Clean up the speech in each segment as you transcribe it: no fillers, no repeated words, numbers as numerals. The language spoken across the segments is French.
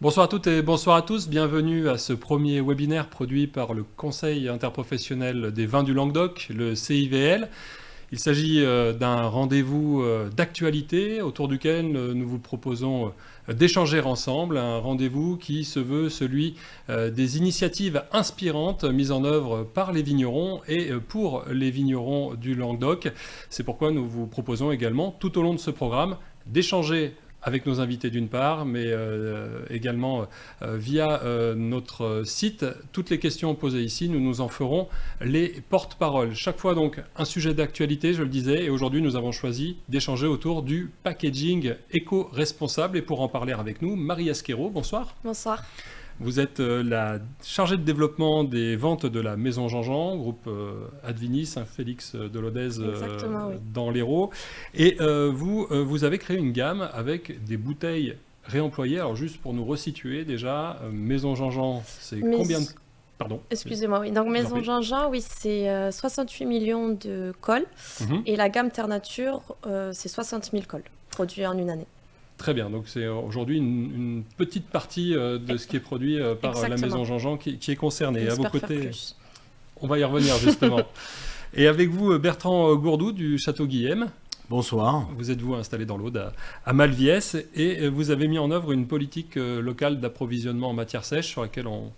Bonsoir à toutes et bonsoir à tous. Bienvenue à ce premier webinaire produit par le Conseil interprofessionnel des vins du Languedoc, le CIVL. Il s'agit d'un rendez-vous d'actualité autour duquel nous vous proposons d'échanger ensemble, un rendez-vous qui se veut celui des initiatives inspirantes mises en œuvre par les vignerons et pour les vignerons du Languedoc. C'est pourquoi nous vous proposons également tout au long de ce programme d'échanger avec nos invités d'une part, mais également via notre site. Toutes les questions posées ici, nous nous en ferons les porte-paroles. Chaque fois donc un sujet d'actualité, je le disais, et aujourd'hui nous avons choisi d'échanger autour du packaging éco-responsable. Et pour en parler avec nous, Marie Asquero, bonsoir. Bonsoir. Vous êtes la chargée de développement des ventes de la Maison Jean-Jean, groupe Advini, Saint-Félix de Lodèze Oui. dans l'Hérault. Et vous avez créé une gamme avec des bouteilles réemployées. Alors juste pour nous resituer déjà, Maison Jean-Jean, c'est combien de... Pardon. Excusez-moi, oui. Donc Maison Jean-Jean, oui, c'est 68 millions de cols. Et la gamme Terre Nature, c'est 60 000 cols produits en une année. Très bien, donc c'est aujourd'hui une petite partie de ce qui est produit par la Maison Jean-Jean qui est concernée. À vos côtés, on va y revenir justement. Et avec vous, Bertrand Gourdou du Château Guillem. Bonsoir. Vous êtes installé dans l'Aude à Malviès et vous avez mis en œuvre une politique locale d'approvisionnement en matière sèche sur laquelle on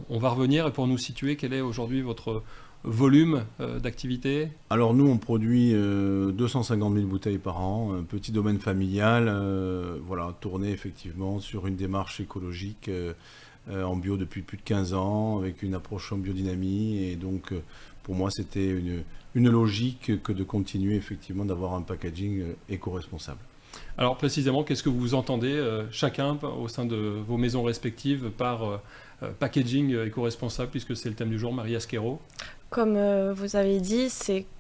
va revenir. Et pour nous situer, quel est aujourd'hui votre volume d'activité? Alors nous, on produit 250 000 bouteilles par an, un petit domaine familial, voilà, tourné effectivement sur une démarche écologique en bio depuis plus de 15 ans, avec une approche en biodynamie. Et donc, pour moi, c'était une logique que de continuer effectivement d'avoir un packaging éco-responsable. Alors précisément, qu'est-ce que vous entendez chacun au sein de vos maisons respectives par packaging éco-responsable, puisque c'est le thème du jour, Marie Asquero? Comme vous avez dit,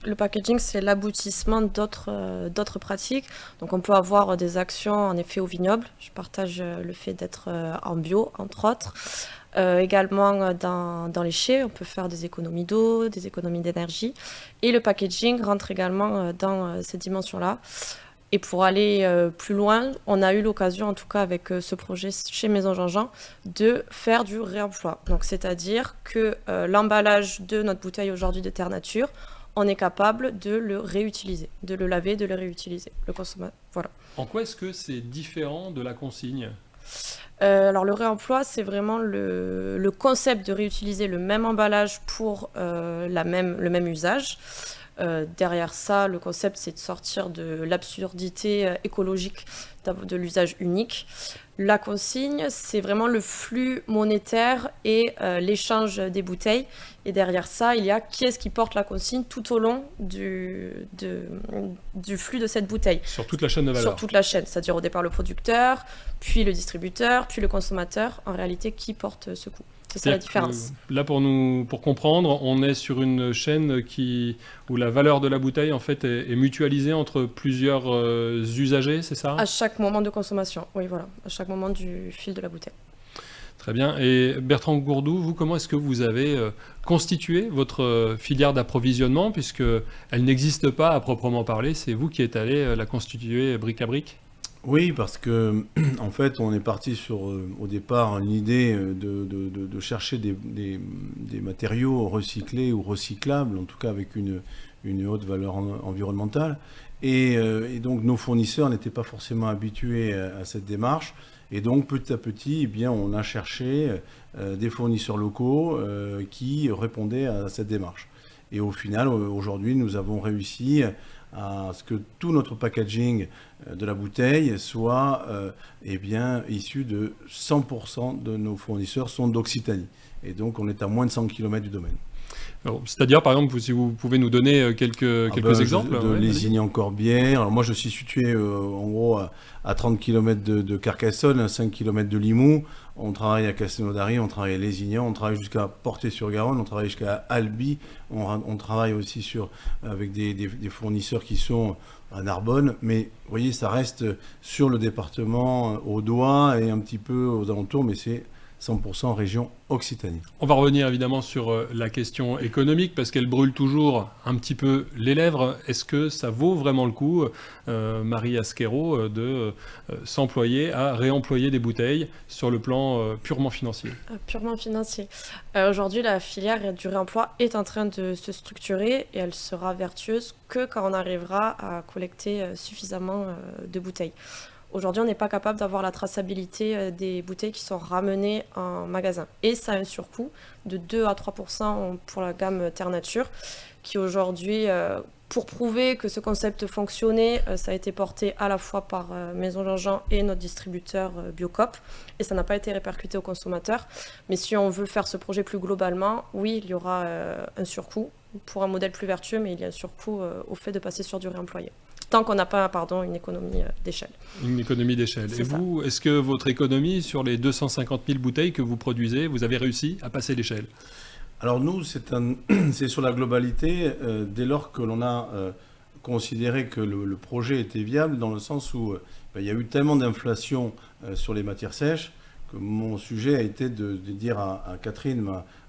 le packaging, c'est l'aboutissement d'autres pratiques. Donc on peut avoir des actions en effet au vignoble. Je partage le fait d'être en bio, entre autres. Également dans les chais, on peut faire des économies d'eau, des économies d'énergie. Et le packaging rentre également dans cette dimension-là. Et pour aller plus loin, on a eu l'occasion, en tout cas avec ce projet chez Maison Jean-Jean, de faire du réemploi. Donc, c'est-à-dire que l'emballage de notre bouteille aujourd'hui de Terre Nature, on est capable de le réutiliser, de le laver, de le réutiliser. Le consommateur, voilà. En quoi est-ce que c'est différent de la consigne ? Alors le réemploi, c'est vraiment le concept de réutiliser le même emballage pour le même usage. Derrière ça, le concept, c'est de sortir de l'absurdité écologique de l'usage unique. La consigne, c'est vraiment le flux monétaire et l'échange des bouteilles. Et derrière ça, il y a qui est-ce qui porte la consigne tout au long du flux de cette bouteille. Sur toute la chaîne de valeur. Sur toute la chaîne, c'est-à-dire au départ le producteur, puis le distributeur, puis le consommateur. En réalité, qui porte ce coût? C'est ça la différence. Là, pour comprendre, on est sur une chaîne où la valeur de la bouteille en fait est mutualisée entre plusieurs usagers, c'est ça? À chaque moment de consommation, oui, voilà, à chaque moment du fil de la bouteille. Très bien. Et Bertrand Gourdou, vous, comment est-ce que vous avez constitué votre filière d'approvisionnement, puisqu'elle n'existe pas à proprement parler, c'est vous qui êtes allé la constituer brique à brique? Oui, parce que en fait, on est parti sur au départ une idée de chercher des matériaux recyclés ou recyclables, en tout cas avec une haute valeur environnementale. Et donc nos fournisseurs n'étaient pas forcément habitués à cette démarche. Et donc petit à petit, eh bien, on a cherché des fournisseurs locaux qui répondaient à cette démarche. Et au final, aujourd'hui, nous avons réussi à ce que tout notre packaging de la bouteille soit issu de 100% de nos fournisseurs sont d'Occitanie. Et donc on est à moins de 100 km du domaine. C'est-à-dire, par exemple, si vous pouvez nous donner quelques exemples. De Lézignan-Corbière. Alors moi, je suis situé en gros à 30 km de Carcassonne, à 5 km de Limoux. On travaille à Castelnaudary, on travaille à Lézignan, on travaille jusqu'à Portet-sur-Garonne, on travaille jusqu'à Albi. On travaille aussi avec des fournisseurs qui sont à Narbonne. Mais vous voyez, ça reste sur le département, au doigt et un petit peu aux alentours, mais 100% région Occitanie. On va revenir évidemment sur la question économique parce qu'elle brûle toujours un petit peu les lèvres. Est-ce que ça vaut vraiment le coup, Marie Asquero, de s'employer à réemployer des bouteilles sur le plan purement financier? Purement financier. Aujourd'hui, la filière du réemploi est en train de se structurer et elle sera vertueuse que quand on arrivera à collecter suffisamment de bouteilles. Aujourd'hui, on n'est pas capable d'avoir la traçabilité des bouteilles qui sont ramenées en magasin. Et ça a un surcoût de 2 à 3% pour la gamme Terre Nature, qui aujourd'hui, pour prouver que ce concept fonctionnait, ça a été porté à la fois par Maison Jean-Jean et notre distributeur Biocop, et ça n'a pas été répercuté aux consommateurs. Mais si on veut faire ce projet plus globalement, oui, il y aura un surcoût pour un modèle plus vertueux, mais il y a un surcoût au fait de passer sur du réemployé. Tant qu'on n'a pas, une économie d'échelle. Une économie d'échelle. Et vous, est-ce que votre économie, sur les 250 000 bouteilles que vous produisez, vous avez réussi à passer l'échelle? Alors nous, c'est sur la globalité, dès lors que l'on a considéré que le projet était viable, dans le sens où il y a eu tellement d'inflation sur les matières sèches, que mon sujet a été de dire à Catherine,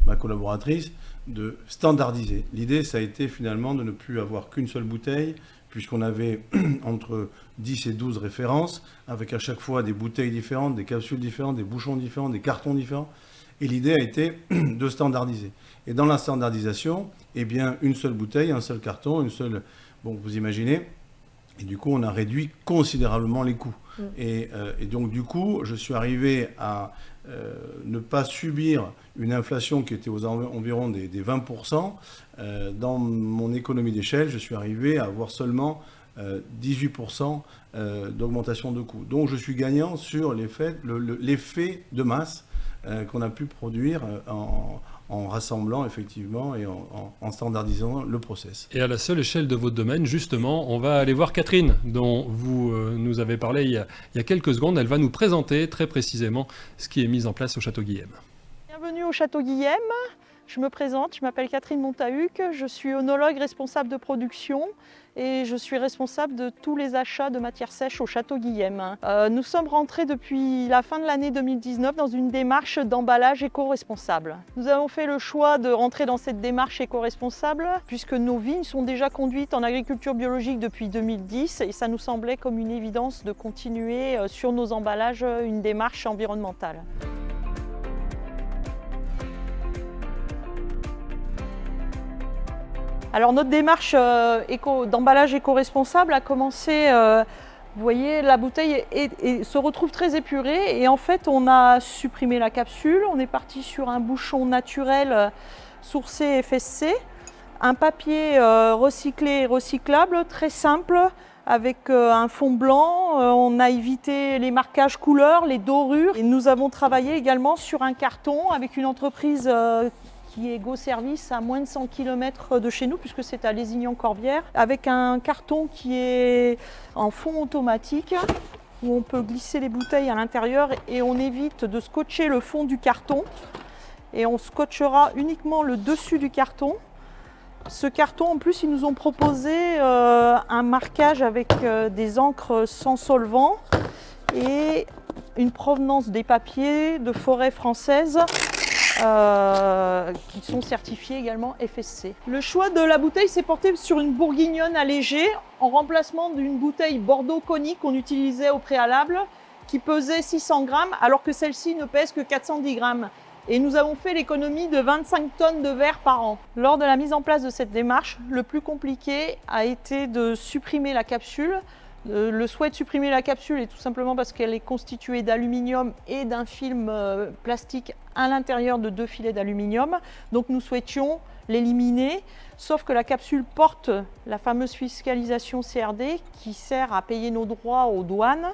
ma collaboratrice, de standardiser. L'idée, ça a été finalement de ne plus avoir qu'une seule bouteille, puisqu'on avait entre 10 et 12 références, avec à chaque fois des bouteilles différentes, des capsules différentes, des bouchons différents, des cartons différents. Et l'idée a été de standardiser. Et dans la standardisation, eh bien, une seule bouteille, un seul carton, une seule... Bon, vous imaginez. Et du coup, on a réduit considérablement les coûts. Et donc, du coup, je suis arrivé à ne pas subir une inflation qui était aux environs des 20%. Dans mon économie d'échelle, je suis arrivé à avoir seulement 18% d'augmentation de coûts. Donc, je suis gagnant sur l'effet de masse qu'on a pu produire en rassemblant effectivement et en standardisant le process. Et à la seule échelle de votre domaine, justement, on va aller voir Catherine, dont vous nous avez parlé il y a quelques secondes. Elle va nous présenter très précisément ce qui est mis en place au Château Guillem. Bienvenue au Château Guillem. Je me présente, je m'appelle Catherine Montahuc, je suis œnologue responsable de production et je suis responsable de tous les achats de matières sèches au Château Guillem. Nous sommes rentrés depuis la fin de l'année 2019 dans une démarche d'emballage éco-responsable. Nous avons fait le choix de rentrer dans cette démarche éco-responsable puisque nos vignes sont déjà conduites en agriculture biologique depuis 2010 et ça nous semblait comme une évidence de continuer sur nos emballages une démarche environnementale. Alors notre démarche d'emballage éco-responsable a commencé, vous voyez, la bouteille se retrouve très épurée et en fait on a supprimé la capsule, on est parti sur un bouchon naturel sourcé FSC, un papier recyclé et recyclable très simple avec un fond blanc, on a évité les marquages couleurs, les dorures et nous avons travaillé également sur un carton avec une entreprise qui est Go Service à moins de 100 km de chez nous, puisque c'est à Lézignan-Corbière, avec un carton qui est en fond automatique, où on peut glisser les bouteilles à l'intérieur et on évite de scotcher le fond du carton. Et on scotchera uniquement le dessus du carton. Ce carton, en plus, ils nous ont proposé un marquage avec des encres sans solvant et une provenance des papiers de forêt française qui sont certifiés également FSC. Le choix de la bouteille s'est porté sur une bourguignonne allégée en remplacement d'une bouteille Bordeaux conique qu'on utilisait au préalable qui pesait 600 grammes alors que celle-ci ne pèse que 410 grammes. Et nous avons fait l'économie de 25 tonnes de verre par an. Lors de la mise en place de cette démarche, le plus compliqué a été de supprimer la capsule. Le souhait de supprimer la capsule est tout simplement parce qu'elle est constituée d'aluminium et d'un film plastique à l'intérieur de 2 filets d'aluminium. Donc nous souhaitions l'éliminer, sauf que la capsule porte la fameuse fiscalisation CRD qui sert à payer nos droits aux douanes.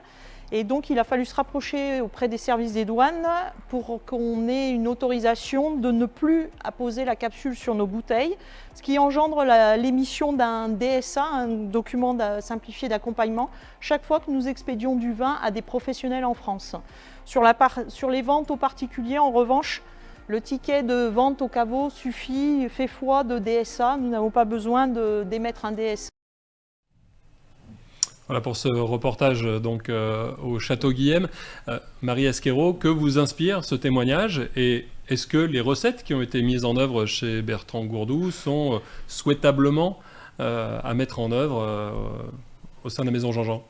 Et donc il a fallu se rapprocher auprès des services des douanes pour qu'on ait une autorisation de ne plus apposer la capsule sur nos bouteilles, ce qui engendre l'émission d'un DSA, un document simplifié d'accompagnement, chaque fois que nous expédions du vin à des professionnels en France. Sur les ventes aux particuliers, en revanche, le ticket de vente au caveau suffit, fait foi de DSA, nous n'avons pas besoin d'émettre un DSA. Voilà pour ce reportage donc, au Château Guillem. Marie Esquero, que vous inspire ce témoignage et est-ce que les recettes qui ont été mises en œuvre chez Bertrand Gourdou sont souhaitablement à mettre en œuvre au sein de la Maison Jean-Jean?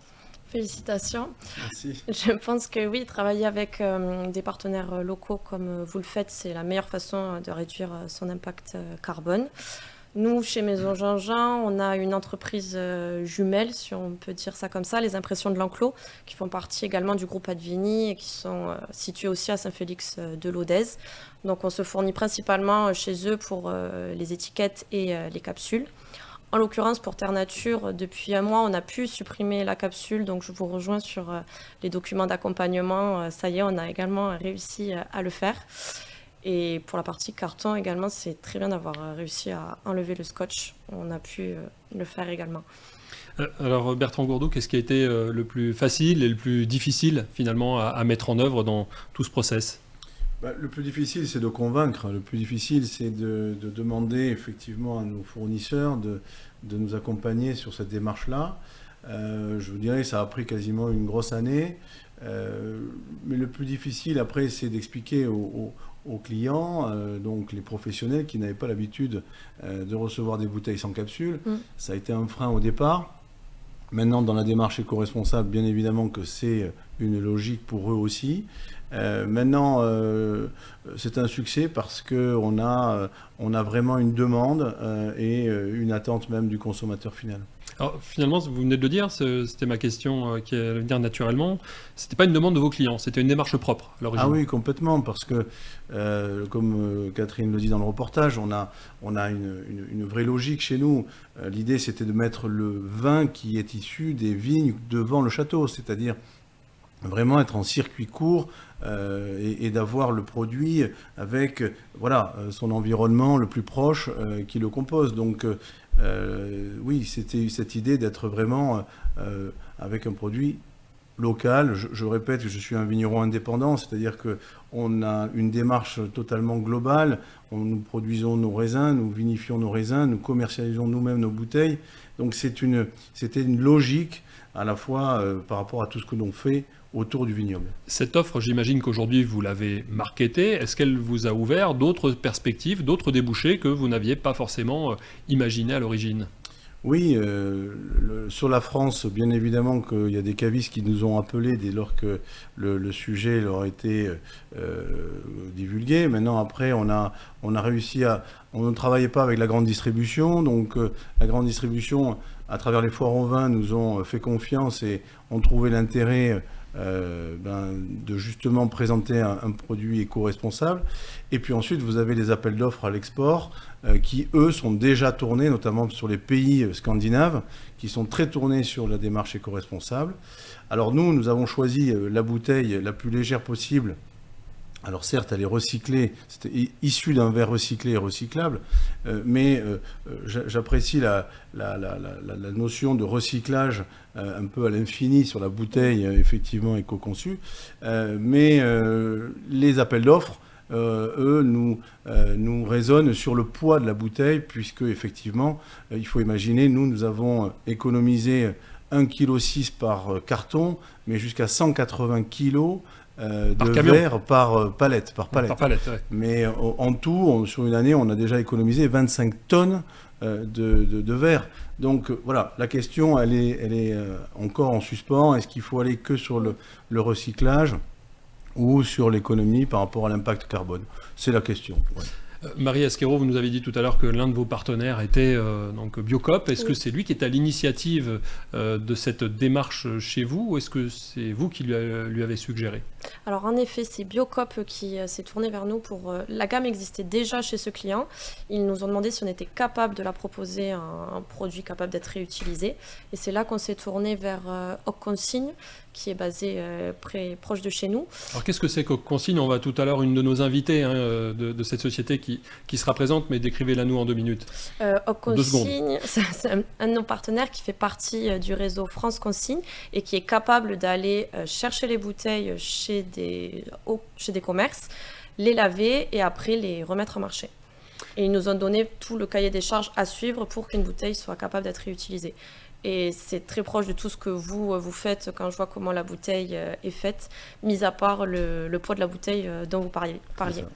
Félicitations. Merci. Je pense que oui, travailler avec des partenaires locaux comme vous le faites, c'est la meilleure façon de réduire son impact carbone. Nous, chez Maison Jean-Jean, on a une entreprise jumelle, si on peut dire ça comme ça, les Impressions de l'Enclos, qui font partie également du groupe Advini et qui sont situées aussi à Saint-Félix de Lodèze. Donc on se fournit principalement chez eux pour les étiquettes et les capsules. En l'occurrence, pour Terre Nature, depuis un mois, on a pu supprimer la capsule, donc je vous rejoins sur les documents d'accompagnement. Ça y est, on a également réussi à le faire. Et pour la partie carton également, c'est très bien d'avoir réussi à enlever le scotch. On a pu le faire également. Alors Bertrand Gourdou, qu'est-ce qui a été le plus facile et le plus difficile finalement à mettre en œuvre dans tout ce process? Le plus difficile, c'est de convaincre. Le plus difficile, c'est de demander effectivement à nos fournisseurs de nous accompagner sur cette démarche-là. Je vous dirais, ça a pris quasiment une grosse année. Mais le plus difficile, après, c'est d'expliquer aux clients, donc les professionnels qui n'avaient pas l'habitude de recevoir des bouteilles sans capsule. Ça a été un frein au départ. Maintenant, dans la démarche éco-responsable, bien évidemment que c'est une logique pour eux aussi. Maintenant, c'est un succès parce qu'on a vraiment une demande et une attente même du consommateur final. Alors finalement, vous venez de le dire, c'était ma question qui allait venir naturellement. C'était pas une demande de vos clients, c'était une démarche propre à l'origine. Ah oui, complètement, parce que comme Catherine le dit dans le reportage, on a une vraie logique chez nous. L'idée, c'était de mettre le vin qui est issu des vignes devant le château, c'est-à-dire vraiment être en circuit court et d'avoir le produit avec son environnement le plus proche qui le compose. Donc oui, c'était cette idée d'être vraiment avec un produit local. Je répète que je suis un vigneron indépendant, c'est-à-dire qu'on a une démarche totalement globale. Nous produisons nos raisins, nous vinifions nos raisins, nous commercialisons nous-mêmes nos bouteilles. Donc c'était une logique à la fois par rapport à tout ce que l'on fait autour du vignoble. Cette offre, j'imagine qu'aujourd'hui vous l'avez marketée. Est-ce qu'elle vous a ouvert d'autres perspectives, d'autres débouchés que vous n'aviez pas forcément imaginés à l'origine? Oui, sur la France, bien évidemment qu'il y a des cavistes qui nous ont appelés dès lors que le sujet leur a été divulgué. Maintenant, après, on a réussi on ne travaillait pas avec la grande distribution, donc la grande distribution, à travers les foires au vin, nous ont fait confiance et ont trouvé l'intérêt de justement présenter un produit éco-responsable. Et puis ensuite, vous avez les appels d'offres à l'export qui, eux, sont déjà tournés, notamment sur les pays scandinaves, qui sont très tournés sur la démarche éco-responsable. Alors nous avons choisi la bouteille la plus légère possible. Alors certes, elle est recyclée, c'était issu d'un verre recyclé et recyclable, mais j'apprécie la notion de recyclage un peu à l'infini sur la bouteille, effectivement éco-conçue. Mais les appels d'offres, eux, nous raisonnent sur le poids de la bouteille, puisque effectivement, il faut imaginer, nous avons économisé 1,6 kg par carton, mais jusqu'à 180 kg de verre par palette. Ouais. Mais en tout, sur une année, on a déjà économisé 25 tonnes de verre. Donc voilà, la question, elle est encore en suspens. Est-ce qu'il faut aller que sur le recyclage ou sur l'économie par rapport à l'impact carbone? C'est la question. Ouais. Marie Esquero, vous nous avez dit tout à l'heure que l'un de vos partenaires était donc Biocop. Est-ce que c'est lui qui est à l'initiative de cette démarche chez vous ou est-ce que c'est vous qui lui avez suggéré? Alors en effet, c'est Biocop qui s'est tourné vers nous pour... la gamme existait déjà chez ce client. Ils nous ont demandé si on était capable de la proposer un produit capable d'être réutilisé. Et c'est là qu'on s'est tourné vers Hoc Consigne, qui est basé proche de chez nous. Alors qu'est-ce que c'est qu'Hoc Consigne? On va tout à l'heure une de nos invitées de cette société qui sera présente, mais décrivez-la nous en 2 minutes. Hoc Consigne, c'est un de nos partenaires qui fait partie du réseau France Consigne et qui est capable d'aller chercher les bouteilles chez des commerces, les laver et après les remettre au marché. Et ils nous ont donné tout le cahier des charges à suivre pour qu'une bouteille soit capable d'être réutilisée. Et c'est très proche de tout ce que vous faites quand je vois comment la bouteille est faite, mis à part le poids de la bouteille dont vous parliez.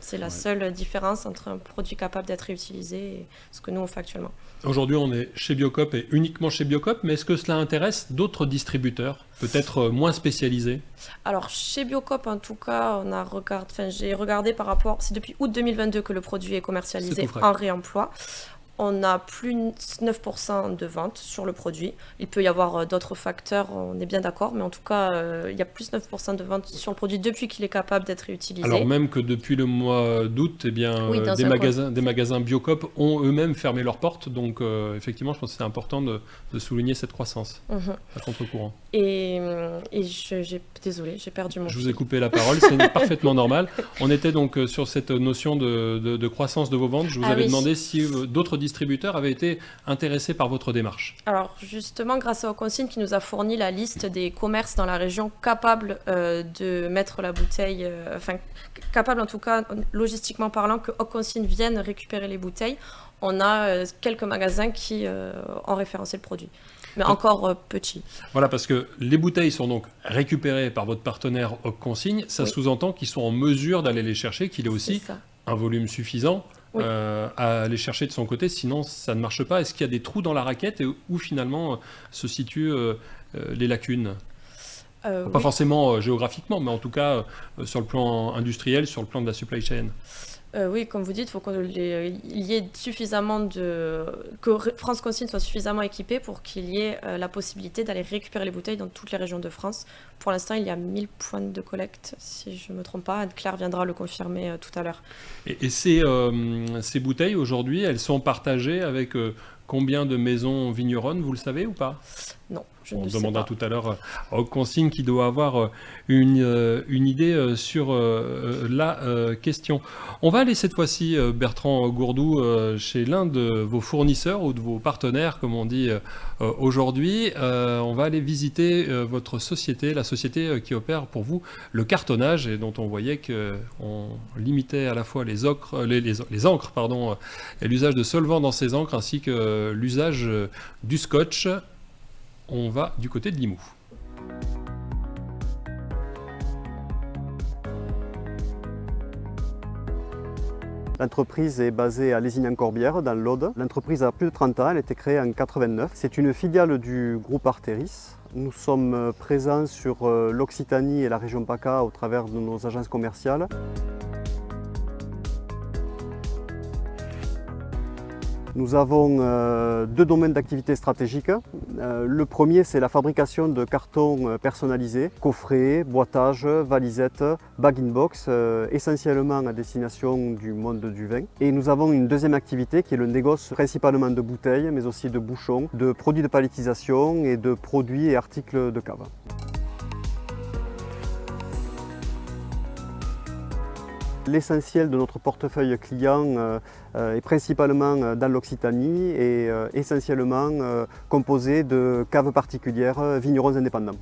C'est la seule différence entre un produit capable d'être réutilisé et ce que nous on fait actuellement. Aujourd'hui, on est chez Biocoop et uniquement chez Biocoop, mais est-ce que cela intéresse d'autres distributeurs, peut-être moins spécialisés? Alors, chez Biocoop, en tout cas, j'ai regardé par rapport... C'est depuis août 2022 que le produit est commercialisé en réemploi. On a plus de 9% de ventes sur le produit. Il peut y avoir d'autres facteurs, on est bien d'accord, mais en tout cas, il y a plus de 9% de ventes sur le produit depuis qu'il est capable d'être réutilisé. Alors même que depuis le mois d'août, eh bien, des magasins Biocoop ont eux-mêmes fermé leurs portes. Donc effectivement, je pense que c'est important de souligner cette croissance à contre-courant. Désolée, j'ai perdu mon Je vous ai coupé la parole, c'est parfaitement normal. On était donc sur cette notion de croissance de vos ventes. Je vous avais demandé si d'autres distributeurs avaient été intéressés par votre démarche. Alors justement, grâce à Oconsigne qui nous a fourni la liste des commerces dans la région capables de mettre la bouteille, capables en tout cas logistiquement parlant que Oconsigne vienne récupérer les bouteilles, on a quelques magasins qui ont référencé le produit. Mais encore petit. Voilà, parce que les bouteilles sont donc récupérées par votre partenaire Oconsigne. Ça sous-entend qu'ils sont en mesure d'aller les chercher, qu'il ait aussi un volume suffisant à aller chercher de son côté. Sinon, ça ne marche pas. Est-ce qu'il y a des trous dans la raquette et où finalement se situent les lacunes ? Pas forcément géographiquement, mais en tout cas sur le plan industriel, sur le plan de la supply chain. Oui, comme vous dites, il faut qu'il y ait suffisamment que France Consigne soit suffisamment équipée pour qu'il y ait la possibilité d'aller récupérer les bouteilles dans toutes les régions de France. Pour l'instant, il y a 1000 points de collecte, si je ne me trompe pas. Anne-Claire viendra le confirmer tout à l'heure. Et ces bouteilles, aujourd'hui, elles sont partagées avec combien de maisons vigneronnes, vous le savez ou pas ? Non. On demandera tout à l'heure à Oconsigne qui doit avoir une idée sur la question. On va aller cette fois-ci, Bertrand Gourdou, chez l'un de vos fournisseurs ou de vos partenaires, comme on dit aujourd'hui. On va aller visiter votre société, la société qui opère pour vous le cartonnage et dont on voyait qu'on limitait à la fois les encres et l'usage de solvants dans ces encres ainsi que l'usage du scotch. On va du côté de Limoux. L'entreprise est basée à Lézignan-Corbière, dans l'Aude. L'entreprise a plus de 30 ans, elle a été créée en 89. C'est une filiale du groupe Arteris. Nous sommes présents sur l'Occitanie et la région PACA au travers de nos agences commerciales. Nous avons deux domaines d'activité stratégiques. Le premier, c'est la fabrication de cartons personnalisés, coffrets, boîtages, valisettes, bag-in-box, essentiellement à destination du monde du vin. Et nous avons une deuxième activité qui est le négoce principalement de bouteilles, mais aussi de bouchons, de produits de palettisation et de produits et articles de cave. L'essentiel de notre portefeuille client est principalement dans l'Occitanie et essentiellement composé de caves particulières, vignerons indépendants.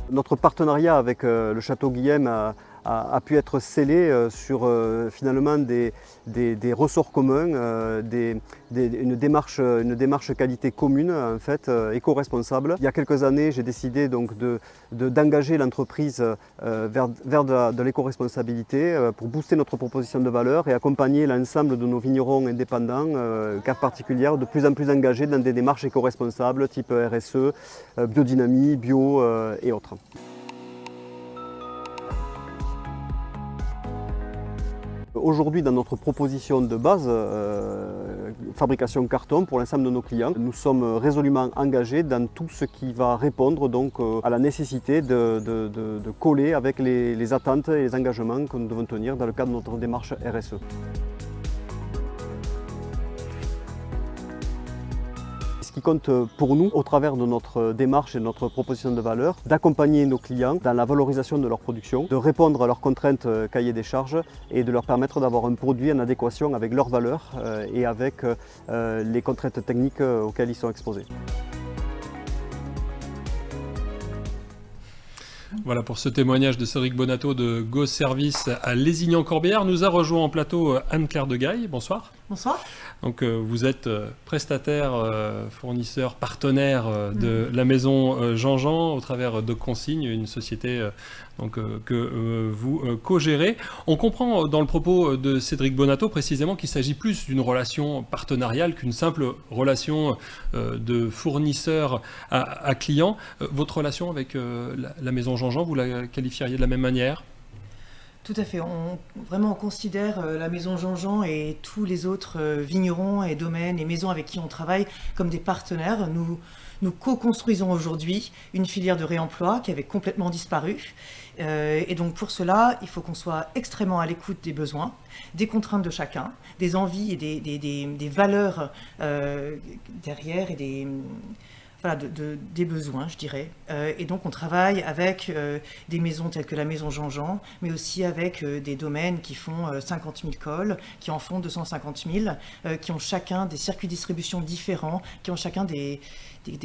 Notre partenariat avec le Château Guillem a pu être scellé sur finalement des ressorts communs, une démarche qualité commune, en fait, éco-responsable. Il y a quelques années, j'ai décidé donc d'engager l'entreprise vers de l'éco-responsabilité pour booster notre proposition de valeur et accompagner l'ensemble de nos vignerons indépendants, caves particulières, de plus en plus engagés dans des démarches éco-responsables type RSE, biodynamie, bio et autres. Aujourd'hui, dans notre proposition de base, fabrication carton pour l'ensemble de nos clients, nous sommes résolument engagés dans tout ce qui va répondre donc à la nécessité de coller avec les attentes et les engagements que nous devons tenir dans le cadre de notre démarche RSE. Ce qui compte pour nous, au travers de notre démarche et de notre proposition de valeur, d'accompagner nos clients dans la valorisation de leur production, de répondre à leurs contraintes cahier des charges et de leur permettre d'avoir un produit en adéquation avec leurs valeurs et avec les contraintes techniques auxquelles ils sont exposés. Voilà pour ce témoignage de Cédric Bonato de Go Service à Lézignan-Corbière. Nous a rejoint en plateau Anne-Claire Degaille. Bonsoir. Bonsoir. Donc vous êtes prestataire, fournisseur, partenaire de la maison Jean-Jean au travers de Consigne, une société que vous co-gérez. On comprend dans le propos de Cédric Bonato précisément qu'il s'agit plus d'une relation partenariale qu'une simple relation de fournisseur à client. Votre relation avec la maison Jean-Jean, vous la qualifieriez de la même manière ? Tout à fait. On considère la maison Jean-Jean et tous les autres vignerons et domaines et maisons avec qui on travaille comme des partenaires. Nous co-construisons aujourd'hui une filière de réemploi qui avait complètement disparu. Et donc pour cela, il faut qu'on soit extrêmement à l'écoute des besoins, des contraintes de chacun, des envies et des valeurs derrière et des besoins, je dirais. Et donc on travaille avec des maisons telles que la maison Jean-Jean, mais aussi avec des domaines qui font 50 000 cols, qui en font 250 000, qui ont chacun des circuits de distribution différents, qui ont chacun des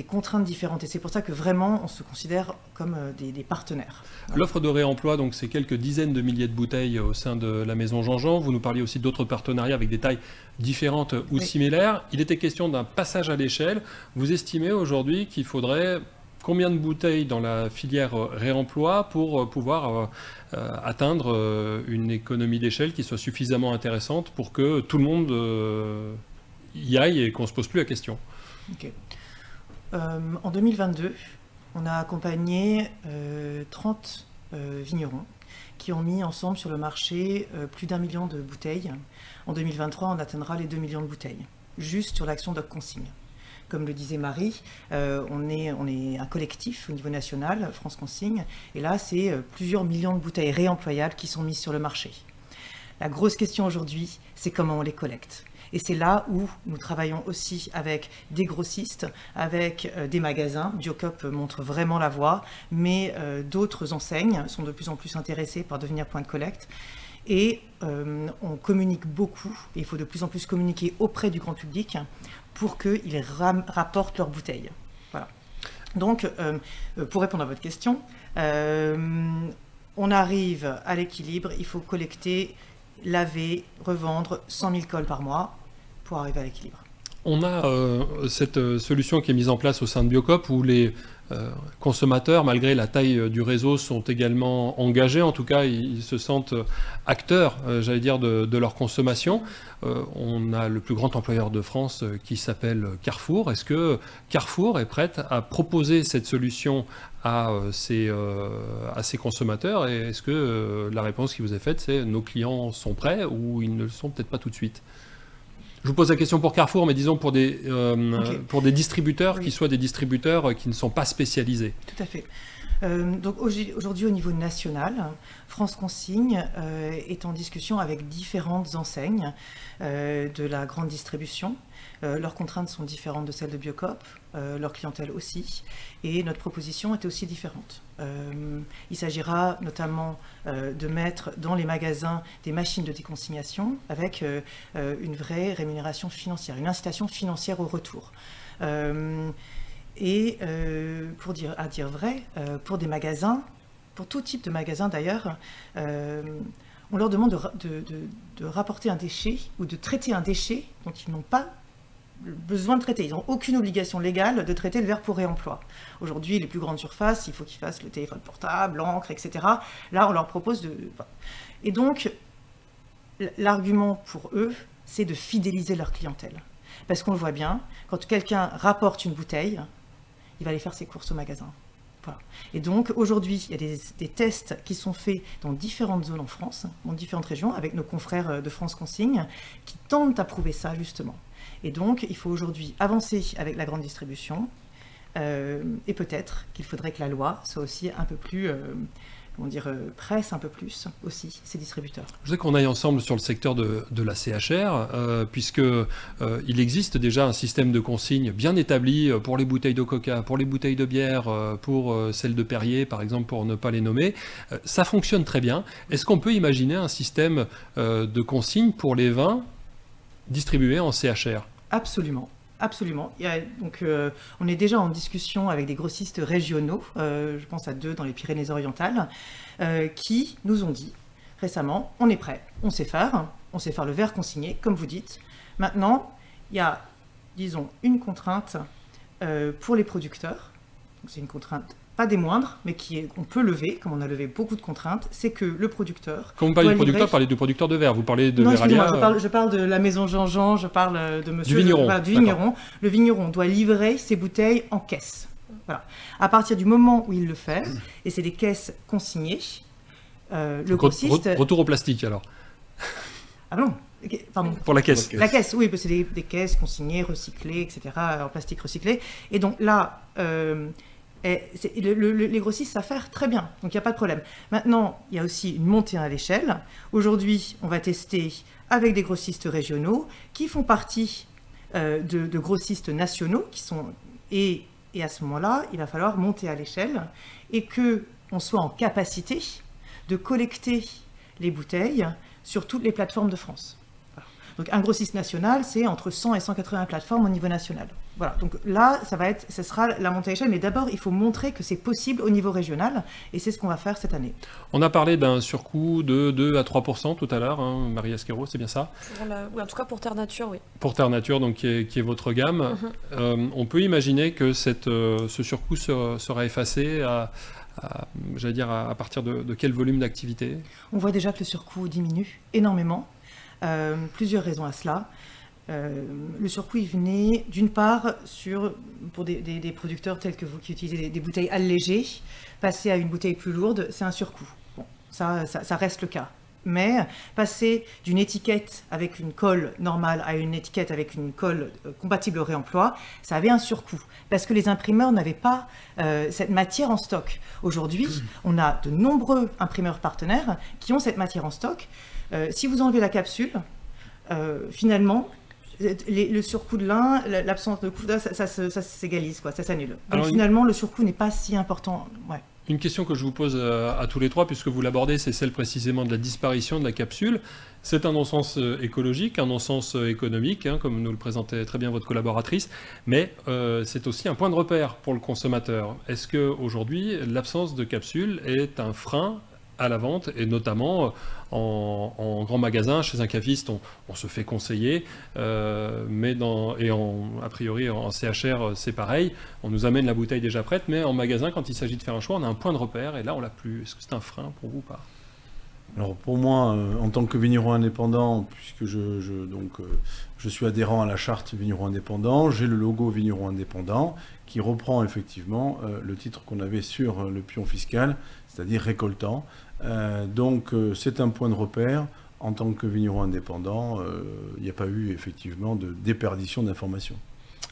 contraintes différentes. Et c'est pour ça que vraiment on se considère comme des partenaires. L'offre de réemploi, donc c'est quelques dizaines de milliers de bouteilles au sein de la maison Jean-Jean. Vous nous parliez aussi d'autres partenariats avec des tailles différentes ou similaires. Il était question d'un passage à l'échelle. Vous estimez aujourd'hui qu'il faudrait combien de bouteilles dans la filière réemploi pour pouvoir atteindre une économie d'échelle qui soit suffisamment intéressante pour que tout le monde y aille et qu'on ne se pose plus la question? Okay. En 2022, on a accompagné 30 vignerons qui ont mis ensemble sur le marché plus d'1 million de bouteilles. En 2023, on atteindra les 2 millions de bouteilles, juste sur l'action Doc Consigne. Comme le disait Marie, on est un collectif au niveau national, France Consigne, et là, c'est plusieurs millions de bouteilles réemployables qui sont mises sur le marché. La grosse question aujourd'hui, c'est comment on les collecte. Et c'est là où nous travaillons aussi avec des grossistes, avec des magasins. Biocop montre vraiment la voie, mais d'autres enseignes sont de plus en plus intéressées par devenir point de collecte. Et on communique beaucoup, et il faut de plus en plus communiquer auprès du grand public pour qu'ils rapportent leurs bouteilles. Voilà. Donc, pour répondre à votre question, on arrive à l'équilibre, il faut collecter, laver, revendre 100 000 cols par mois pour arriver à l'équilibre. On a cette solution qui est mise en place au sein de Biocop où les consommateurs, malgré la taille du réseau, sont également engagés. En tout cas, ils se sentent acteurs, j'allais dire, de leur consommation. On a le plus grand employeur de France qui s'appelle Carrefour. Est-ce que Carrefour est prête à proposer cette solution à ses consommateurs? Et est-ce que la réponse qui vous est faite, c'est nos clients sont prêts ou ils ne le sont peut-être pas tout de suite? Je vous pose la question pour Carrefour, mais disons pour des distributeurs qui soient des distributeurs qui ne sont pas spécialisés. Tout à fait. Donc aujourd'hui, au niveau national, France Consigne est en discussion avec différentes enseignes de la grande distribution. Leurs contraintes sont différentes de celles de Biocop, leur clientèle aussi, et notre proposition est aussi différente. Il s'agira notamment de mettre dans les magasins des machines de déconsignation avec une vraie rémunération financière, une incitation financière au retour. À dire vrai, pour des magasins, pour tout type de magasin d'ailleurs, on leur demande de rapporter un déchet ou de traiter un déchet dont ils n'ont pas besoin de traiter. Ils n'ont aucune obligation légale de traiter le verre pour réemploi. Aujourd'hui, les plus grandes surfaces, il faut qu'ils fassent le téléphone portable, l'encre, etc. Là, on leur propose de... Et donc, l'argument pour eux, c'est de fidéliser leur clientèle. Parce qu'on le voit bien, quand quelqu'un rapporte une bouteille, il va aller faire ses courses au magasin. Voilà. Et donc, aujourd'hui, il y a des tests qui sont faits dans différentes zones en France, dans différentes régions, avec nos confrères de France Consigne, qui tentent à prouver ça, justement. Et donc, il faut aujourd'hui avancer avec la grande distribution et peut-être qu'il faudrait que la loi soit aussi un peu plus, presse un peu plus aussi ces distributeurs. Je voudrais qu'on aille ensemble sur le secteur de la CHR, puisque il existe déjà un système de consigne bien établi pour les bouteilles de coca, pour les bouteilles de bière, pour celles de Perrier, par exemple, pour ne pas les nommer. Ça fonctionne très bien. Est-ce qu'on peut imaginer un système de consigne pour les vins distribués en CHR? Absolument. Absolument. On est déjà en discussion avec des grossistes régionaux, je pense à 2 dans les Pyrénées-Orientales, qui nous ont dit récemment, on est prêt, on sait faire le verre consigné, comme vous dites, Maintenant, il y a, disons, une contrainte pour les producteurs. C'est une contrainte pas des moindres, mais qu'on peut lever, comme on a levé beaucoup de contraintes, c'est que le producteur... Quand vous parlez de producteur, parlez de producteur de verre, vous parlez de non, Veralia... je parle de la maison Jean-Jean, je parle de monsieur... Du vigneron. Voilà, du vigneron. Le vigneron doit livrer ses bouteilles en caisse. Voilà. À partir du moment où il le fait, et c'est des caisses consignées, le grossiste... Retour au plastique, alors. Ah non, pardon. Pour la caisse. La caisse, oui, c'est des caisses consignées, recyclées, etc., en plastique recyclé. Et donc là... les grossistes savent faire très bien, donc il n'y a pas de problème. Maintenant, il y a aussi une montée à l'échelle. Aujourd'hui, on va tester avec des grossistes régionaux qui font partie de grossistes nationaux et à ce moment-là, il va falloir monter à l'échelle et qu'on soit en capacité de collecter les bouteilles sur toutes les plateformes de France. Voilà. Donc un grossiste national, c'est entre 100 et 180 plateformes au niveau national. Voilà, donc là, ce sera la montée à l'échelle, mais d'abord, il faut montrer que c'est possible au niveau régional, et c'est ce qu'on va faire cette année. On a parlé d'un surcoût de 2 à 3% tout à l'heure, hein, Marie Asquero, c'est bien ça? Oui, en tout cas pour Terre Nature, oui. Pour Terre Nature, donc qui est votre gamme. On peut imaginer que ce surcoût sera effacé à partir de quel volume d'activité? On voit déjà que le surcoût diminue énormément. Plusieurs raisons à cela. Le surcoût il venait d'une part pour des producteurs tels que vous qui utilisez des bouteilles allégées, passer à une bouteille plus lourde, c'est un surcoût. Bon, ça reste le cas. Mais passer d'une étiquette avec une colle normale à une étiquette avec une colle compatible au réemploi, ça avait un surcoût. Parce que les imprimeurs n'avaient pas cette matière en stock. Aujourd'hui, on a de nombreux imprimeurs partenaires qui ont cette matière en stock. Si vous enlevez la capsule, finalement, le surcoût de l'un, l'absence de coût, ça s'égalise, ça s'annule. Donc finalement, le surcoût n'est pas si important. Ouais. Une question que je vous pose à tous les trois, puisque vous l'abordez, c'est celle précisément de la disparition de la capsule. C'est un non-sens écologique, un non-sens économique, hein, comme nous le présentait très bien votre collaboratrice, mais c'est aussi un point de repère pour le consommateur. Est-ce qu'aujourd'hui, l'absence de capsule est un frein à la vente, et notamment en grand magasin, chez un caviste, on se fait conseiller, mais a priori en CHR c'est pareil, on nous amène la bouteille déjà prête, mais en magasin, quand il s'agit de faire un choix, on a un point de repère, et là on l'a plus. Est-ce que c'est un frein pour vous ou pas? Alors pour moi, en tant que vigneron indépendant, puisque je suis adhérent à la charte vigneron indépendant, j'ai le logo vigneron indépendant qui reprend effectivement le titre qu'on avait sur le pion fiscal, c'est-à-dire récoltant. Donc c'est un point de repère. En tant que vigneron indépendant, il n'y a pas eu effectivement de déperdition d'informations.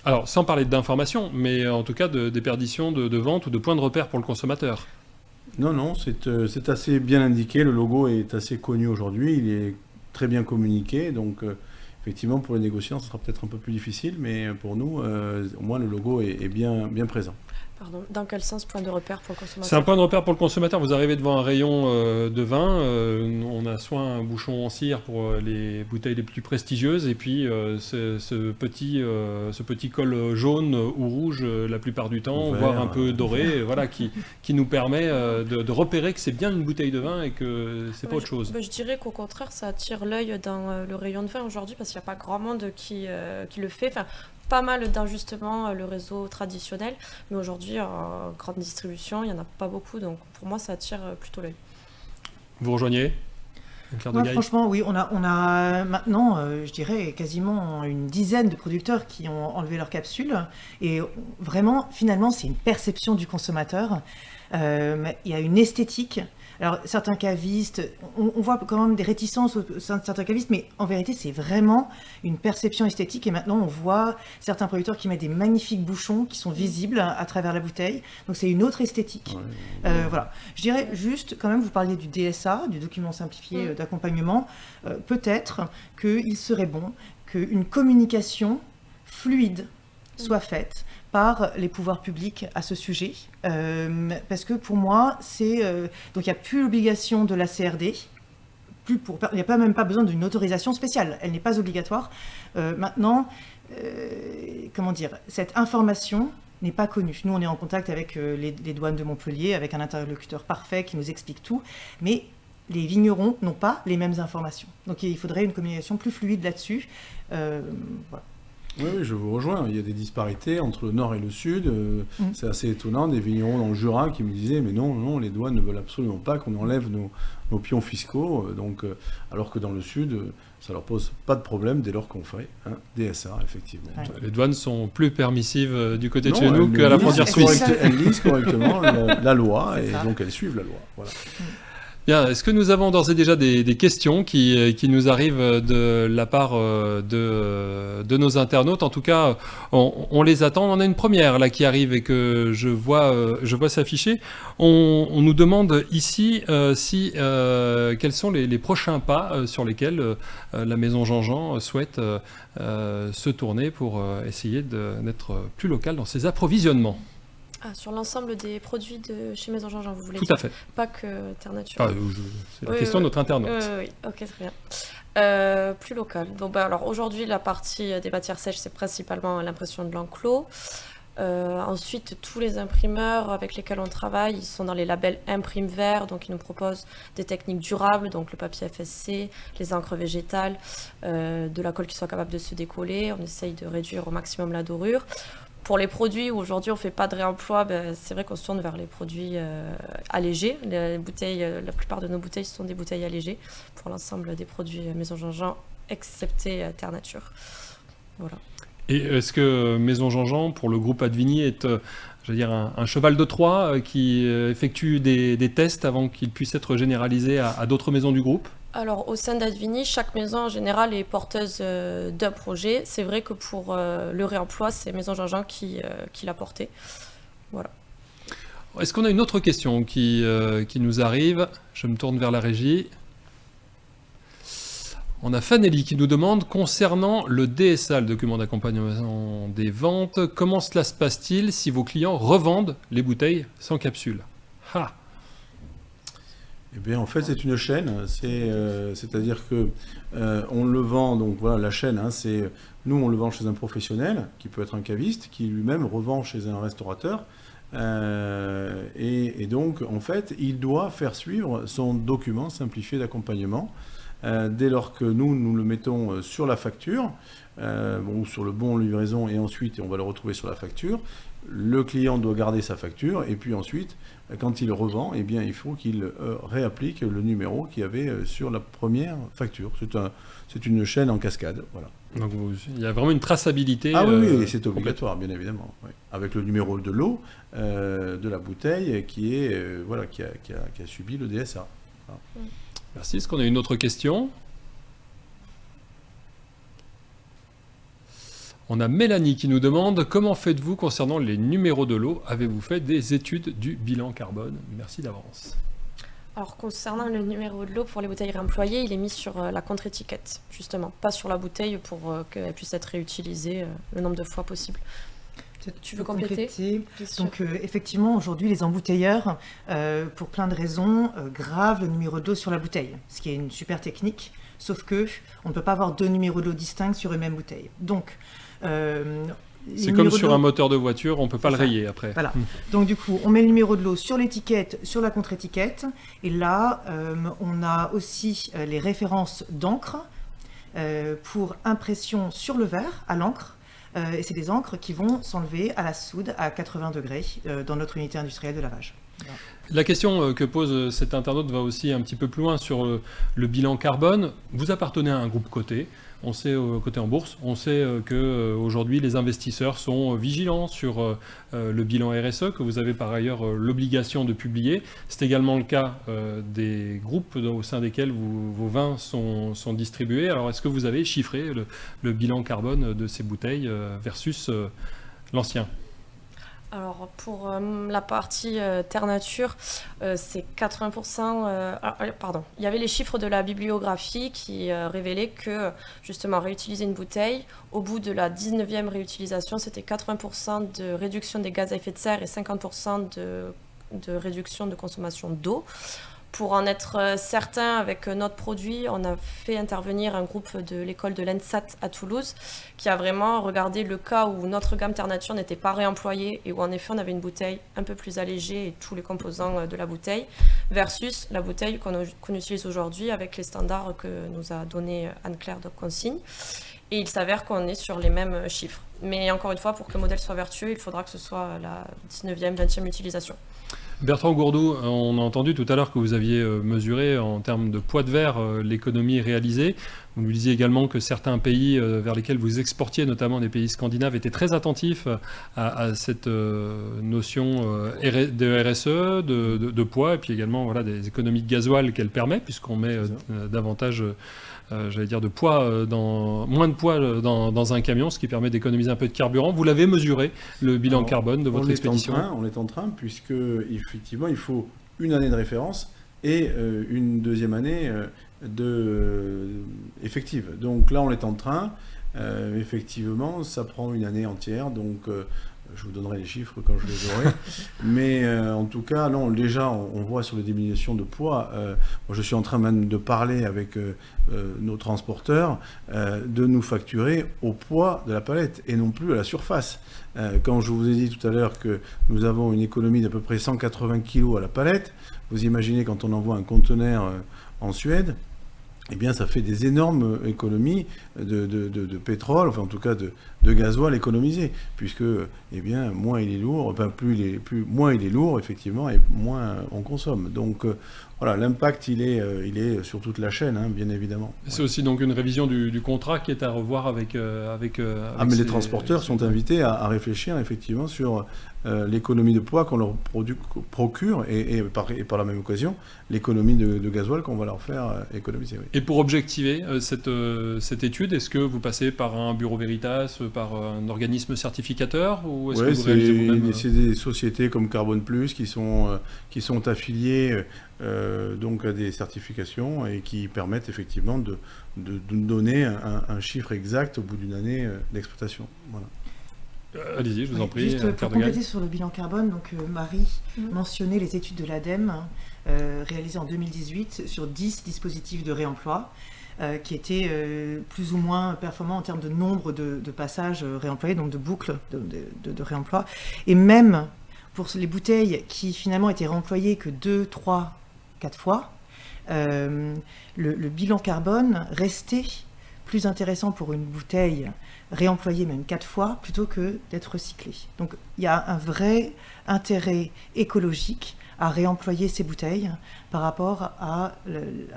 Alors sans parler d'information, mais en tout cas de déperdition de vente ou de point de repère pour le consommateur. Non, c'est assez bien indiqué. Le logo est assez connu aujourd'hui. Il est très bien communiqué. Donc effectivement, pour les négociants, ce sera peut-être un peu plus difficile, mais pour nous, au moins le logo est bien présent. Pardon, dans quel sens point de repère pour le consommateur? C'est un point de repère pour le consommateur. Vous arrivez devant un rayon de vin, on a soit un bouchon en cire pour les bouteilles les plus prestigieuses, et puis ce petit col jaune ou rouge la plupart du temps, voire un peu doré, voilà, qui nous permet de repérer que c'est bien une bouteille de vin et que c'est pas autre chose. Je dirais qu'au contraire, ça attire l'œil dans le rayon de vin aujourd'hui, parce qu'il n'y a pas grand monde qui le fait. Enfin, pas mal dans justement le réseau traditionnel, mais aujourd'hui en grande distribution il n'y en a pas beaucoup, donc pour moi ça attire plutôt l'œil. Vous rejoignez? Franchement oui, on a maintenant je dirais quasiment une dizaine de producteurs qui ont enlevé leur capsule, et vraiment finalement c'est une perception du consommateur. Il y a une esthétique. Alors, certains cavistes, on voit quand même des réticences au sein de certains cavistes, mais en vérité, c'est vraiment une perception esthétique. Et maintenant, on voit certains producteurs qui mettent des magnifiques bouchons qui sont visibles à travers la bouteille. Donc, c'est une autre esthétique. Voilà. Je dirais juste, quand même, vous parliez du DSA, du document simplifié d'accompagnement. Peut-être qu'il serait bon qu'une communication fluide soit faite par les pouvoirs publics à ce sujet, parce que pour moi, donc il n'y a plus l'obligation de la CRD, il n'y a même pas besoin d'une autorisation spéciale, elle n'est pas obligatoire. Maintenant, comment dire, cette information n'est pas connue. Nous, on est en contact avec les douanes de Montpellier, avec un interlocuteur parfait qui nous explique tout, mais les vignerons n'ont pas les mêmes informations. Donc il faudrait une communication plus fluide là-dessus. Voilà. Oui, je vous rejoins. Il y a des disparités entre le nord et le sud. C'est assez étonnant. Des vignerons dans le Jura qui me disaient mais non, les douanes ne veulent absolument pas qu'on enlève nos pions fiscaux. Alors que dans le sud, ça leur pose pas de problème dès lors qu'on fait un DSA, effectivement. Ouais. Les douanes sont plus permissives du côté de Non, chez nous elles qu'à la lisent frontière suisse. Elles lisent correctement la loi C'est et ça. donc elles suivent la loi. Voilà. Bien, est-ce que nous avons d'ores et déjà des questions qui nous arrivent de la part de nos internautes? En tout cas, on les attend. On en a une première là qui arrive et que je vois s'afficher. On nous demande ici quels sont les prochains pas sur lesquels la Maison Jean-Jean souhaite se tourner pour essayer d'être plus local dans ses approvisionnements. Ah, sur l'ensemble des produits de chez Maison Jean-Jean, vous voulez Tout dire? à fait. Pas que Terre Nature. Ah, c'est la Oui, question de notre internaute. Oui, ok, très bien. Plus local. Donc, alors aujourd'hui, la partie des matières sèches, c'est principalement l'impression de l'enclos. Ensuite, tous les imprimeurs avec lesquels on travaille, ils sont dans les labels Imprime Vert, donc ils nous proposent des techniques durables, donc le papier FSC, les encres végétales, de la colle qui soit capable de se décoller. On essaye de réduire au maximum la dorure. Pour les produits où aujourd'hui on ne fait pas de réemploi, c'est vrai qu'on se tourne vers les produits allégés. Les bouteilles, la plupart de nos bouteilles sont des bouteilles allégées pour l'ensemble des produits Maison Jean-Jean, excepté Terre Nature. Voilà. Et est-ce que Maison Jean-Jean, pour le groupe Advini, est un cheval de Troie qui effectue des tests avant qu'il puisse être généralisé à d'autres maisons du groupe? Alors, au sein d'Advini, chaque maison en général est porteuse d'un projet. C'est vrai que pour le réemploi, c'est Maison Jean-Jean qui l'a porté. Voilà. Est-ce qu'on a une autre question qui nous arrive? Je me tourne vers la régie. On a Fanelli qui nous demande, concernant le DSA, le document d'accompagnement des ventes, comment cela se passe-t-il si vos clients revendent les bouteilles sans capsule? Ah. Eh bien, en fait, c'est une chaîne. C'est-à-dire que on le vend. Donc voilà, la chaîne. Nous, on le vend chez un professionnel qui peut être un caviste, qui lui-même revend chez un restaurateur. Et donc, en fait, il doit faire suivre son document simplifié d'accompagnement dès lors que nous le mettons sur la facture ou sur le bon livraison, et ensuite on va le retrouver sur la facture. Le client doit garder sa facture et puis ensuite, quand il revend, eh bien, il faut qu'il réapplique le numéro qu'il y avait sur la première facture. C'est une chaîne en cascade. Voilà. Donc il y a vraiment une traçabilité. Ah oui, c'est obligatoire, bien évidemment. Oui. Avec le numéro de l'eau, de la bouteille qui a subi le DSA. Voilà. Merci. Est-ce qu'on a une autre question? On a Mélanie qui nous demande, comment faites-vous concernant les numéros de lot? Avez-vous fait des études du bilan carbone? Merci d'avance. Alors, concernant le numéro de lot pour les bouteilles réemployées, il est mis sur la contre-étiquette, justement, pas sur la bouteille pour qu'elle puisse être réutilisée le nombre de fois possible. Tu veux compléter? Donc effectivement, aujourd'hui, les embouteilleurs, pour plein de raisons, gravent le numéro de lot sur la bouteille, ce qui est une super technique, sauf que on ne peut pas avoir deux numéros de lot distincts sur une même bouteille. Donc, c'est comme sur un moteur de voiture, on ne peut pas le rayer après. Voilà. Donc du coup, on met le numéro de lot sur l'étiquette, sur la contre-étiquette, et là, on a aussi les références d'encre pour impression sur le verre à l'encre. Et c'est des encres qui vont s'enlever à la soude à 80 degrés dans notre unité industrielle de lavage. Voilà. La question que pose cet internaute va aussi un petit peu plus loin sur le bilan carbone. Vous appartenez à un groupe coté, on sait coté en bourse, on sait qu'aujourd'hui les investisseurs sont vigilants sur le bilan RSE que vous avez par ailleurs l'obligation de publier. C'est également le cas des groupes au sein desquels vos vins sont distribués. Alors est-ce que vous avez chiffré le bilan carbone de ces bouteilles versus l'ancien? Alors, pour la partie Terre Nature, c'est 80%... pardon, il y avait les chiffres de la bibliographie qui révélaient que, justement, réutiliser une bouteille, au bout de la 19e réutilisation, c'était 80% de réduction des gaz à effet de serre et 50% de réduction de consommation d'eau. Pour en être certain, avec notre produit, on a fait intervenir un groupe de l'école de l'ENSAT à Toulouse qui a vraiment regardé le cas où notre gamme Terre Nature n'était pas réemployée et où en effet on avait une bouteille un peu plus allégée et tous les composants de la bouteille versus la bouteille qu'on utilise aujourd'hui avec les standards que nous a donné Anne-Claire de Consigne. Et il s'avère qu'on est sur les mêmes chiffres. Mais encore une fois, pour que le modèle soit vertueux, il faudra que ce soit la 19e, 20e utilisation. Bertrand Gourdou, on a entendu tout à l'heure que vous aviez mesuré en termes de poids de verre l'économie réalisée. Vous nous disiez également que certains pays vers lesquels vous exportiez, notamment des pays scandinaves, étaient très attentifs à cette notion de RSE, de poids, et puis également voilà, des économies de gasoil qu'elle permet, puisqu'on met davantage... j'allais dire moins de poids dans un camion, ce qui permet d'économiser un peu de carburant. Vous l'avez mesuré, le bilan carbone de votre expédition? On est en train, puisque effectivement, il faut une année de référence et une deuxième année effective. Donc là, on est en train. Effectivement, ça prend une année entière. Donc, je vous donnerai les chiffres quand je les aurai. Mais en tout cas, non, déjà, on voit sur les diminutions de poids. Moi, je suis en train même de parler avec nos transporteurs de nous facturer au poids de la palette et non plus à la surface. Quand je vous ai dit tout à l'heure que nous avons une économie d'à peu près 180 kg à la palette, vous imaginez quand on envoie un conteneur en Suède, eh bien, ça fait des énormes économies de pétrole, enfin en tout cas de gasoil économisé, puisque eh bien, moins il est lourd, enfin moins il est lourd effectivement, et moins on consomme. Donc voilà, l'impact il est sur toute la chaîne, hein, bien évidemment. C'est aussi donc une révision du contrat qui est à revoir avec mais les transporteurs sont invités à réfléchir effectivement sur l'économie de poids qu'on leur procure et par la même occasion l'économie de gasoil qu'on va leur faire économiser. Oui. Et pour objectiver cette étude, est-ce que vous passez par un bureau Veritas, par un organisme certificateur, ou est-ce que vous réalisez vous-même c'est des sociétés comme Carbone Plus qui sont affiliées donc à des certifications et qui permettent effectivement de nous donner un chiffre exact au bout d'une année d'exploitation. Voilà. Allez-y, je vous en prie. Juste pour compléter sur le bilan carbone, donc Marie mentionnait les études de l'ADEME réalisées en 2018 sur 10 dispositifs de réemploi qui étaient plus ou moins performants en termes de nombre de passages réemployés, donc de boucles de réemploi. Et même pour les bouteilles qui finalement étaient réemployées que 2, 3, 4 fois, le bilan carbone restait plus intéressant pour une bouteille réemployée même 4 fois plutôt que d'être recyclée. Donc il y a un vrai intérêt écologique à réemployer ces bouteilles par rapport à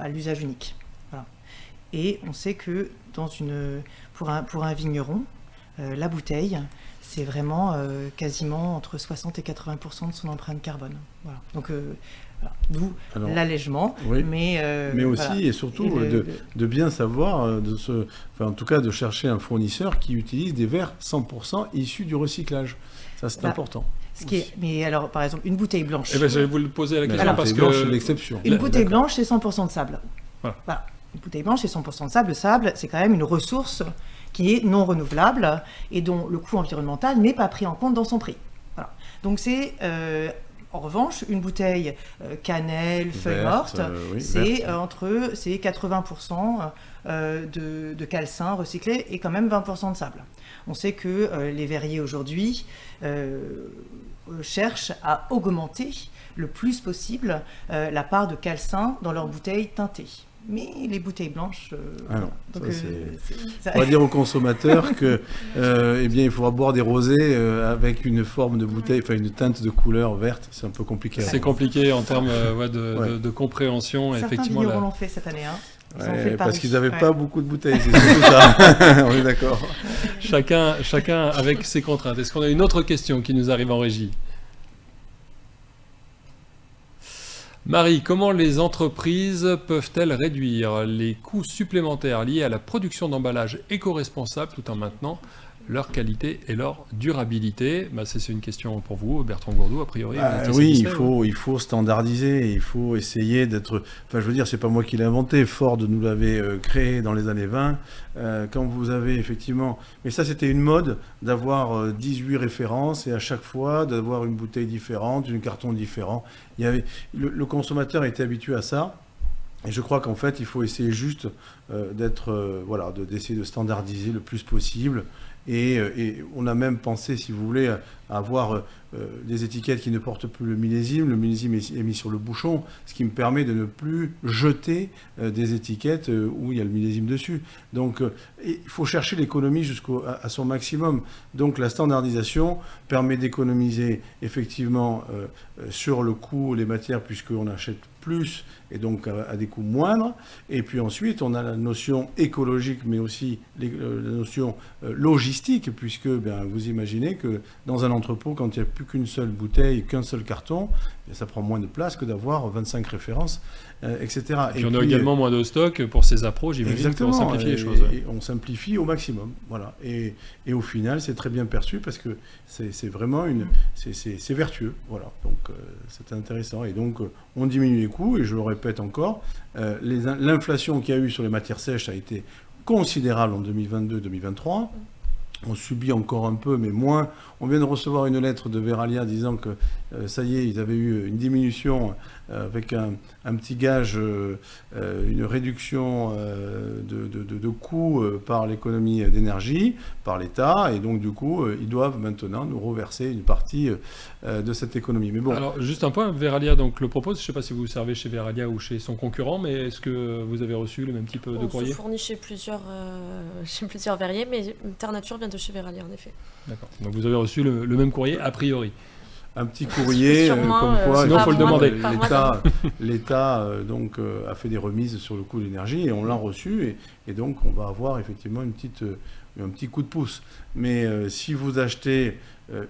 l'usage unique. Voilà. Et on sait que pour un vigneron, la bouteille, c'est vraiment quasiment entre 60 et 80% de son empreinte carbone. Voilà. Donc d'où l'allègement, oui, mais aussi voilà. Et surtout de bien savoir, en tout cas de chercher un fournisseur qui utilise des verres 100% issus du recyclage. Ça c'est important. Mais alors par exemple une bouteille blanche. Eh ben, j'allais vous le poser la question parce que c'est l'exception. Une bouteille blanche c'est 100% de sable. Voilà. Une bouteille blanche c'est 100% de sable. Le sable c'est quand même une ressource qui est non renouvelable et dont le coût environnemental n'est pas pris en compte dans son prix. Voilà. Donc c'est en revanche, une bouteille cannelle, feuille morte, c'est entre 80% de calcin recyclé et quand même 20% de sable. On sait que les verriers aujourd'hui cherchent à augmenter le plus possible la part de calcin dans leurs bouteilles teintées. Mais les bouteilles blanches... on va dire aux consommateurs que, eh bien, il faudra boire des rosés avec une forme de bouteille, enfin une teinte de couleur verte. C'est un peu compliqué. C'est compliqué en termes de compréhension. Certains effectivement, vignerons l'ont fait cette année. Parce qu'ils n'avaient pas beaucoup de bouteilles, c'est surtout ça. On est d'accord. Chacun avec ses contraintes. Est-ce qu'on a une autre question qui nous arrive en régie ? Marie, comment les entreprises peuvent-elles réduire les coûts supplémentaires liés à la production d'emballages éco-responsables tout en maintenant leur qualité et leur durabilité. C'est une question pour vous, Bertrand Gourdou, a priori. Oui, il faut standardiser, il faut essayer d'être... Enfin, je veux dire, c'est pas moi qui l'ai inventé, Ford nous l'avait créé dans les années 20. Quand vous avez effectivement... Mais ça, c'était une mode d'avoir 18 références et à chaque fois d'avoir une bouteille différente, un carton différent. Le consommateur était habitué à ça. Et je crois qu'en fait, il faut essayer juste d'essayer de standardiser le plus possible. Et on a même pensé, si vous voulez, à avoir des étiquettes qui ne portent plus le millésime. Le millésime est mis sur le bouchon, ce qui me permet de ne plus jeter des étiquettes où il y a le millésime dessus. Donc, il faut chercher l'économie jusqu'à son maximum. Donc, la standardisation permet d'économiser effectivement sur le coût, les matières, puisqu'on achète plus et donc à des coûts moindres. Et puis ensuite, on a la notion écologique, mais aussi la notion logistique, puisque vous imaginez que dans un entrepôt, quand il n'y a plus qu'une seule bouteille, qu'un seul carton, ça prend moins de place que d'avoir 25 références, etc. Et puis on a également moins de stock pour ces appros, j'imagine qu'on simplifie les choses. Et on simplifie au maximum. Voilà. Et au final, c'est très bien perçu parce que c'est vraiment c'est vertueux. Voilà. Donc c'est intéressant. Et donc on diminue les coûts, et je le répète encore, l'inflation qu'il y a eu sur les matières sèches a été considérable en 2022-2023. On subit encore un peu, mais moins. On vient de recevoir une lettre de Verallia disant que ça y est, ils avaient eu une diminution avec un petit gage, une réduction de coûts par l'économie d'énergie, par l'État, et donc du coup, ils doivent maintenant nous reverser une partie de cette économie. Mais bon. Alors, juste un point, Verallia donc, le propose. Je ne sais pas si vous servez chez Verallia ou chez son concurrent, mais est-ce que vous avez reçu le même type de courrier ? On se fournit chez plusieurs verriers, mais Terre Nature vient de chez Verallia, en effet. D'accord. Donc vous avez reçu le même courrier, a priori. Un petit courrier comme quoi sinon faut le demander. L'État a fait des remises sur le coût de l'énergie et on l'a reçu et donc on va avoir effectivement un petit coup de pouce. Mais si vous achetez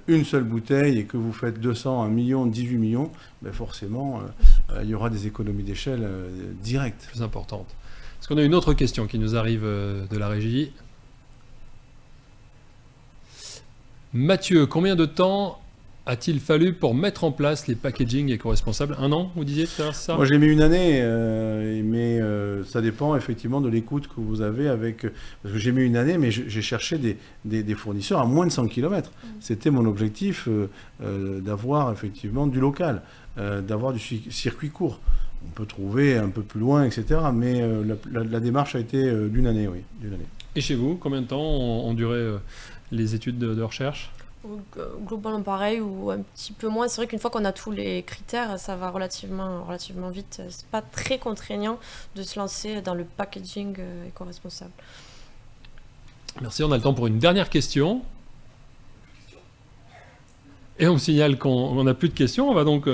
une seule bouteille et que vous faites 200, 1 million, 18 millions, forcément il y aura des économies d'échelle directes. Plus importantes. Est-ce qu'on a une autre question qui nous arrive de la régie ? Mathieu, combien de temps a-t-il fallu pour mettre en place les packaging éco-responsables ? 1 an, vous disiez tout à l'heure, ça ? Moi, j'ai mis 1 année, mais ça dépend effectivement de l'écoute que vous avez avec... Parce que j'ai mis 1 année, mais j'ai cherché des fournisseurs à moins de 100 km. C'était mon objectif d'avoir effectivement du local, d'avoir du circuit court. On peut trouver un peu plus loin, etc. Mais la démarche a été d'1 année, oui. d'1 année. Et chez vous, combien de temps ont duré les études de recherche ? Globalement pareil ou un petit peu moins. C'est vrai qu'une fois qu'on a tous les critères, ça va relativement vite. C'est pas très contraignant de se lancer dans le packaging éco-responsable. Merci, on a le temps pour une dernière question. Et on me signale qu'on n'a plus de questions. On va donc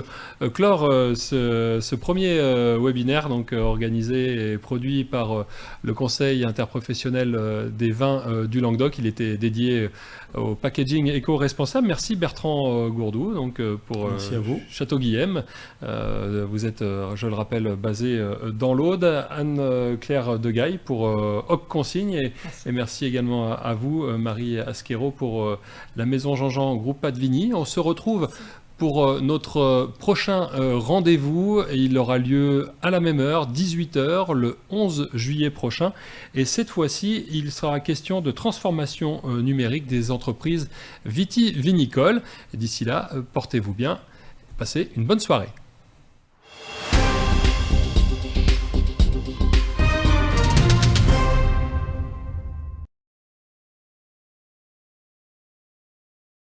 clore ce premier webinaire organisé et produit par le Conseil interprofessionnel des vins du Languedoc. Il était dédié au packaging éco-responsable. Merci Bertrand Gourdou pour Merci à vous. Château-Guilhem. Vous êtes, je le rappelle, basé dans l'Aude. Anne-Claire Degaille pour Hoc Consigne. Et merci également à vous, Marie Asquero, pour la Maison Jean-Jean Groupe Padvini. On se retrouve pour notre prochain rendez-vous. Il aura lieu à la même heure, 18h, le 11 juillet prochain. Et cette fois-ci, il sera question de transformation numérique des entreprises vitivinicoles. D'ici là, portez-vous bien. Passez une bonne soirée.